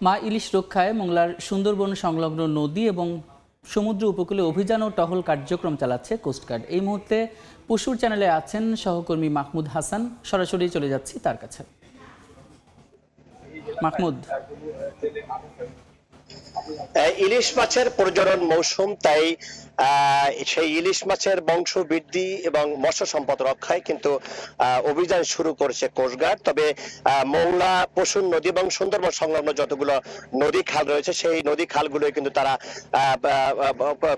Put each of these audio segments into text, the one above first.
মা ইলিশ রক্ষায় মোংলার সুন্দরবন সংলগ্ন নদী এবং সমুদ্র উপকূলে অভিযান ও টহল কার্যক্রম চালাচ্ছে কোস্টগার্ড। এই মুহূর্তে পশুর চ্যানেলে আছেন সহকর্মী মাহমুদ হাসান। সরাসরি চলে যাচ্ছি তার কাছে। মাহমুদ, ইলিশ মাছের প্রজনন মৌসুম, তাই সেই ইলিশ মাছের বংশ বৃদ্ধি এবং মৎস্য সম্পদ রক্ষায় কিন্তু অভিযান শুরু করেছে কোস্টগার্ড। তবে মোংলা, পশুর নদী এবং সুন্দরবন সংলগ্ন যতগুলো নদী খাল রয়েছে সেই নদী খালগুলোই কিন্তু তারা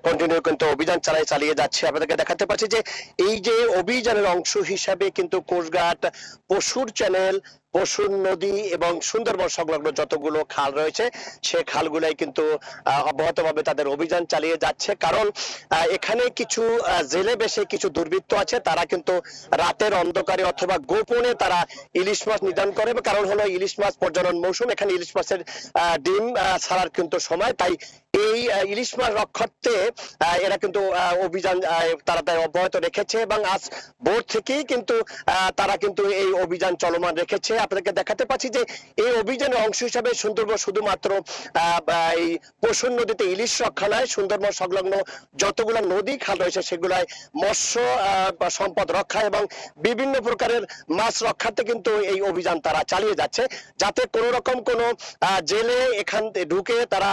কন্টিনিউ কিন্তু অভিযান চালিয়ে যাচ্ছে। আপনাদেরকে দেখাতে পাচ্ছি যে এই যে অভিযানের অংশ হিসাবে কিন্তু কোস্টগার্ড পশুর চ্যানেল, পশুর নদী এবং সুন্দরবন সংলগ্ন যতগুলো খাল রয়েছে সে খালগুলাই কিন্তু অব্যাহতভাবে তাদের অভিযান চালিয়ে যাচ্ছে। কারণ এখানে কিছু জেলে বেশে কিছু দুর্বৃত্ত আছে, তারা কিন্তু রাতের অন্ধকারে অথবা গোপনে তারা ইলিশ মাছ নিধন করে। কারণ হলো ইলিশ মাছ প্রজনন মৌসুম, এখানে ইলিশ মাছের ডিম ছাড়ার কিন্তু সময়, তাই এই ইলিশ মাছ রক্ষার্থে এরা কিন্তু অভিযান তারা অব্যাহত রেখেছে এবং আজ ভোর থেকেই কিন্তু তারা কিন্তু এই অভিযান চলমান রেখেছে। আপনাদেরকে দেখাতে পাচ্ছি যে এই অভিযানের অংশ হিসাবে সুন্দরবন শুধুমাত্র এই পশুর নদীতে ইলিশ রক্ষা নয়, সুন্দরবন সংলগ্ন যতগুলো নদী খাল রয়েছে সেগুলাই মৎস্য সম্পদ রক্ষা এবং বিভিন্ন প্রকারের মাছ রক্ষার্থে কিন্তু এই অভিযান তারা চালিয়ে যাচ্ছে, যাতে কোনো রকম কোনো জেলে এখান ঢুকে তারা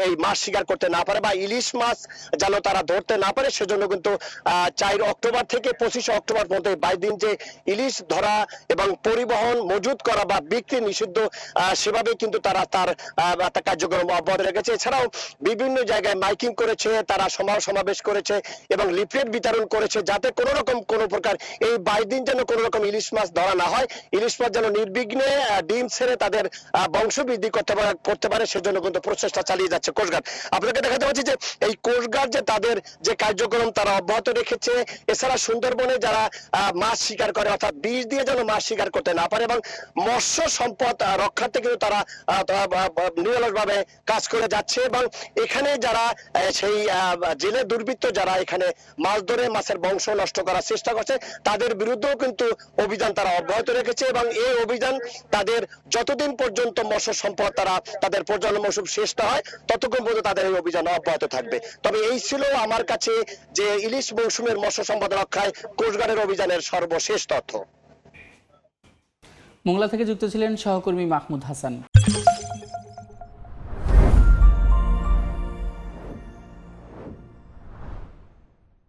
এই মাছ শিকার করতে না পারে বা ইলিশ মাছ যেন তারা ধরতে না পারে। সেজন্য কিন্তু 4 অক্টোবর থেকে 25 অক্টোবর পর্যন্ত 22 দিন যে ইলিশ ধরা এবং পরিবহন, মজুত করা বা বিক্রি নিষিদ্ধ, সেভাবে কিন্তু তারা তার কার্যক্রম অব্যাহত রেখেছে। এছাড়াও বিভিন্ন জায়গায় মাইকিং করেছে, তারা সমাবেশ করেছে এবং লিফলেট বিতরণ করেছে, যাতে কোনো রকম কোনো প্রকার এই 22 দিন যেন কোনো রকম ইলিশ মাছ ধরা না হয়, ইলিশ মাছ যেন নির্বিঘ্নে ডিম ছেড়ে তাদের বংশবৃদ্ধি করতে পারে সেজন্য কিন্তু প্রচেষ্টা চালিয়ে যাচ্ছে কোস্টগার্ড। আপনাকে দেখাতে পাচ্ছি যে এই কোস্টগার্ড যে তাদের যে কার্যক্রম তারা অব্যাহত রেখেছে। এছাড়া সুন্দরবনে যারা মাছ শিকার করে অর্থাৎ বিষ দিয়ে যেন মাছ শিকার করতে না পারে এবং মৎস্য সম্পদ রক্ষার্থে কিন্তু তারা নিরলসভাবে কাজ করে যাচ্ছে এবং এখানে যারা সেই জেলে দুর্বৃত্ত যারা এখানে মাছ ধরে মাছের বংশ নষ্ট করার চেষ্টা করছে তাদের বিরুদ্ধেও কিন্তু অভিযান তারা অব্যাহত রেখেছে এবং এই অভিযান তাদের যতদিন পর্যন্ত মৎস্য সম্পদ তাদের প্রজনন মৌসুম শেষ না হয় ততক্ষণ পর্যন্ত তাদের এই অভিযান অব্যাহত থাকবে। তবে এই ছিল আমার কাছে যে ইলিশ মৌসুমের মৎস্য সম্পদ রক্ষায় কোস্টগার্ডের অভিযানের সর্বশেষ তথ্য। মোংলা থেকে যুক্ত ছিলেন সহকর্মী মাহমুদ হাসান।